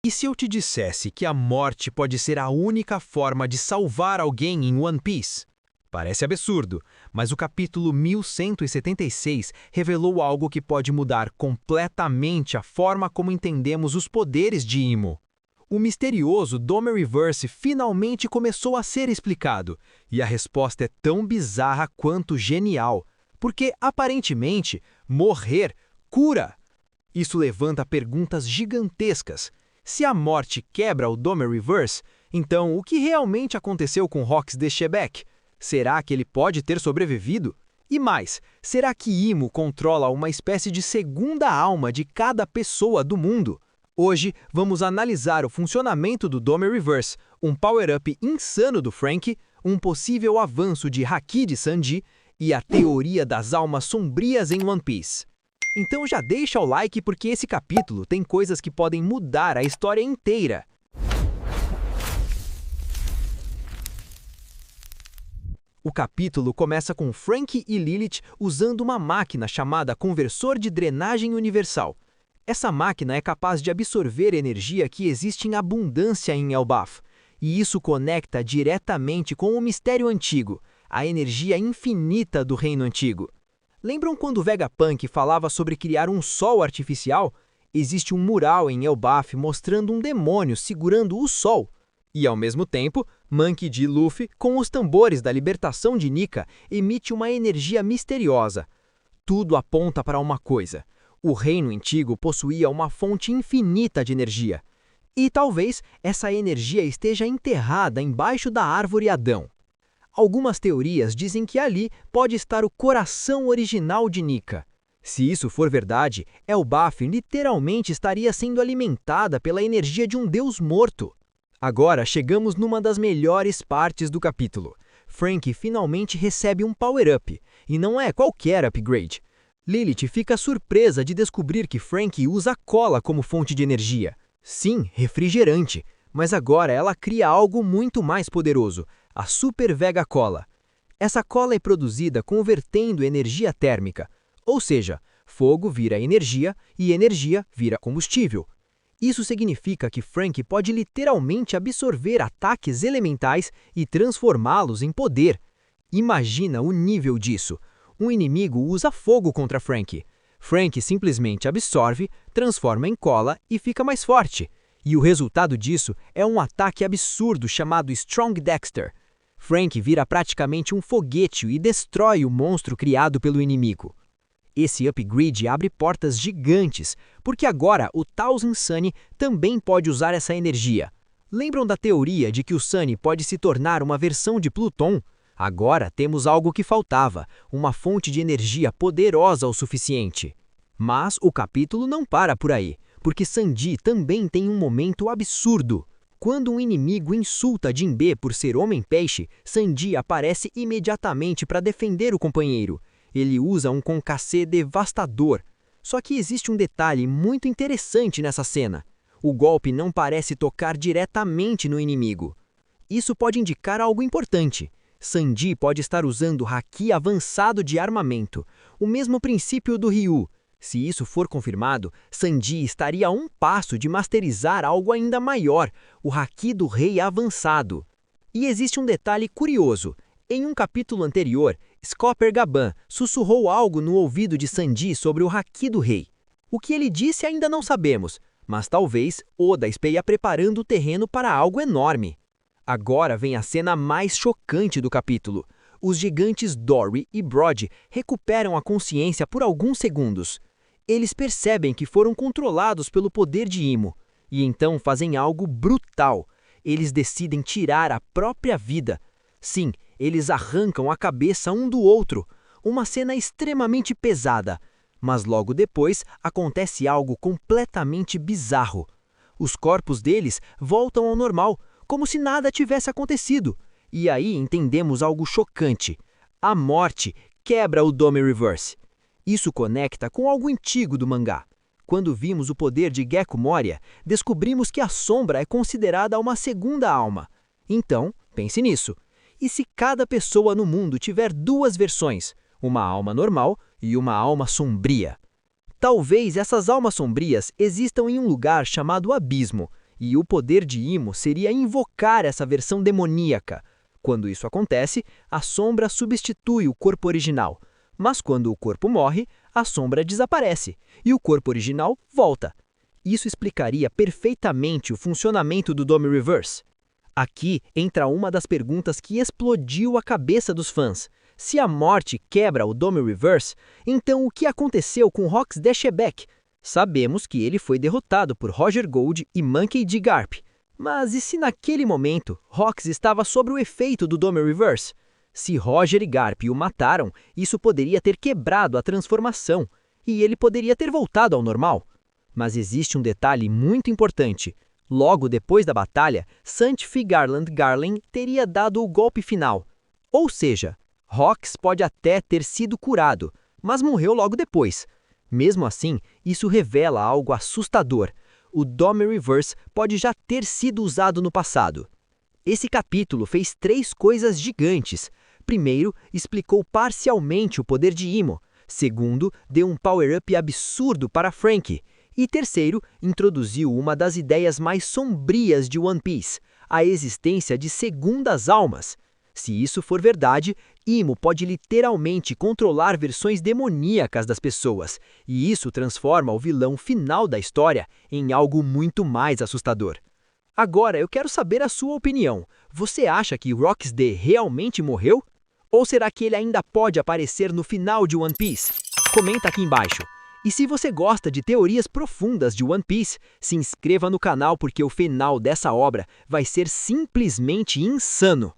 E se eu te dissesse que a morte pode ser a única forma de salvar alguém em One Piece? Parece absurdo, mas o capítulo 1176 revelou algo que pode mudar completamente a forma como entendemos os poderes de Imo. O misterioso Domereverse finalmente começou a ser explicado, e a resposta é tão bizarra quanto genial, porque, aparentemente, morrer cura. Isso levanta perguntas gigantescas. Se a morte quebra o Domereverse, então o que realmente aconteceu com Rox de Shebeck? Será que ele pode ter sobrevivido? E mais, será que Imo controla uma espécie de segunda alma de cada pessoa do mundo? Hoje, vamos analisar o funcionamento do Domereverse, um power-up insano do Franky, um possível avanço de Haki de Sanji e a teoria das almas sombrias em One Piece. Então já deixa o like porque esse capítulo tem coisas que podem mudar a história inteira. O capítulo começa com Franky e Lilith usando uma máquina chamada Conversor de Drenagem Universal. Essa máquina é capaz de absorver energia que existe em abundância em Elbaf, e isso conecta diretamente com o mistério antigo, a energia infinita do Reino Antigo. Lembram quando Vegapunk falava sobre criar um sol artificial? Existe um mural em Elbaf mostrando um demônio segurando o sol. E, ao mesmo tempo, Monkey D. Luffy, com os tambores da libertação de Nika, emite uma energia misteriosa. Tudo aponta para uma coisa. O Reino Antigo possuía uma fonte infinita de energia. E talvez essa energia esteja enterrada embaixo da árvore Adão. Algumas teorias dizem que ali pode estar o coração original de Nika. Se isso for verdade, Elbaf literalmente estaria sendo alimentada pela energia de um deus morto. Agora chegamos numa das melhores partes do capítulo. Franky finalmente recebe um power-up, e não é qualquer upgrade. Lilith fica surpresa de descobrir que Franky usa cola como fonte de energia. Sim, refrigerante, mas agora ela cria algo muito mais poderoso, a Super Vega Cola. Essa cola é produzida convertendo energia térmica, ou seja, fogo vira energia e energia vira combustível. Isso significa que Franky pode literalmente absorver ataques elementais e transformá-los em poder. Imagina o nível disso. Um inimigo usa fogo contra Franky. Franky simplesmente absorve, transforma em cola e fica mais forte. E o resultado disso é um ataque absurdo chamado Strong Dexter. Franky vira praticamente um foguete e destrói o monstro criado pelo inimigo. Esse upgrade abre portas gigantes, porque agora o Thousand Sunny também pode usar essa energia. Lembram da teoria de que o Sunny pode se tornar uma versão de Pluton? Agora temos algo que faltava, uma fonte de energia poderosa o suficiente. Mas o capítulo não para por aí, porque Sanji também tem um momento absurdo. Quando um inimigo insulta Jinbe por ser homem-peixe, Sanji aparece imediatamente para defender o companheiro. Ele usa um concassê devastador. Só que existe um detalhe muito interessante nessa cena. O golpe não parece tocar diretamente no inimigo. Isso pode indicar algo importante. Sanji pode estar usando Haki avançado de armamento, o mesmo princípio do Ryu. Se isso for confirmado, Sanji estaria a um passo de masterizar algo ainda maior, o Haki do Rei avançado. E existe um detalhe curioso. Em um capítulo anterior, Scopper Gaban sussurrou algo no ouvido de Sanji sobre o Haki do Rei. O que ele disse ainda não sabemos, mas talvez Oda esteja preparando o terreno para algo enorme. Agora vem a cena mais chocante do capítulo. Os gigantes Dory e Brody recuperam a consciência por alguns segundos. Eles percebem que foram controlados pelo poder de Imo, e então fazem algo brutal. Eles decidem tirar a própria vida. Sim, eles arrancam a cabeça um do outro. Uma cena extremamente pesada. Mas logo depois acontece algo completamente bizarro. Os corpos deles voltam ao normal, como se nada tivesse acontecido. E aí entendemos algo chocante. A morte quebra o Domereverse. Isso conecta com algo antigo do mangá. Quando vimos o poder de Gekko Moria, descobrimos que a sombra é considerada uma segunda alma. Então, pense nisso. E se cada pessoa no mundo tiver duas versões, uma alma normal e uma alma sombria? Talvez essas almas sombrias existam em um lugar chamado Abismo, e o poder de Imo seria invocar essa versão demoníaca. Quando isso acontece, a sombra substitui o corpo original, mas quando o corpo morre, a sombra desaparece e o corpo original volta. Isso explicaria perfeitamente o funcionamento do Dome Reverse. Aqui entra uma das perguntas que explodiu a cabeça dos fãs. Se a morte quebra o Dome Reverse, então o que aconteceu com Rox Dashebek? Sabemos que ele foi derrotado por Roger Gold e Monkey D. Garp. Mas e se naquele momento Rox estava sob o efeito do Dome Reverse? Se Roger e Garp o mataram, isso poderia ter quebrado a transformação, e ele poderia ter voltado ao normal. Mas existe um detalhe muito importante. Logo depois da batalha, Santifi Garland Garland teria dado o golpe final. Ou seja, Rox pode até ter sido curado, mas morreu logo depois. Mesmo assim, isso revela algo assustador. O Dome Reverse pode já ter sido usado no passado. Esse capítulo fez 3 coisas gigantes. Primeiro, explicou parcialmente o poder de Imo. Segundo, deu um power-up absurdo para Franky. E terceiro, introduziu uma das ideias mais sombrias de One Piece, a existência de segundas almas. Se isso for verdade, Imo pode literalmente controlar versões demoníacas das pessoas, e isso transforma o vilão final da história em algo muito mais assustador. Agora, eu quero saber a sua opinião. Você acha que Rox D realmente morreu? Ou será que ele ainda pode aparecer no final de One Piece? Comenta aqui embaixo. E se você gosta de teorias profundas de One Piece, se inscreva no canal porque o final dessa obra vai ser simplesmente insano.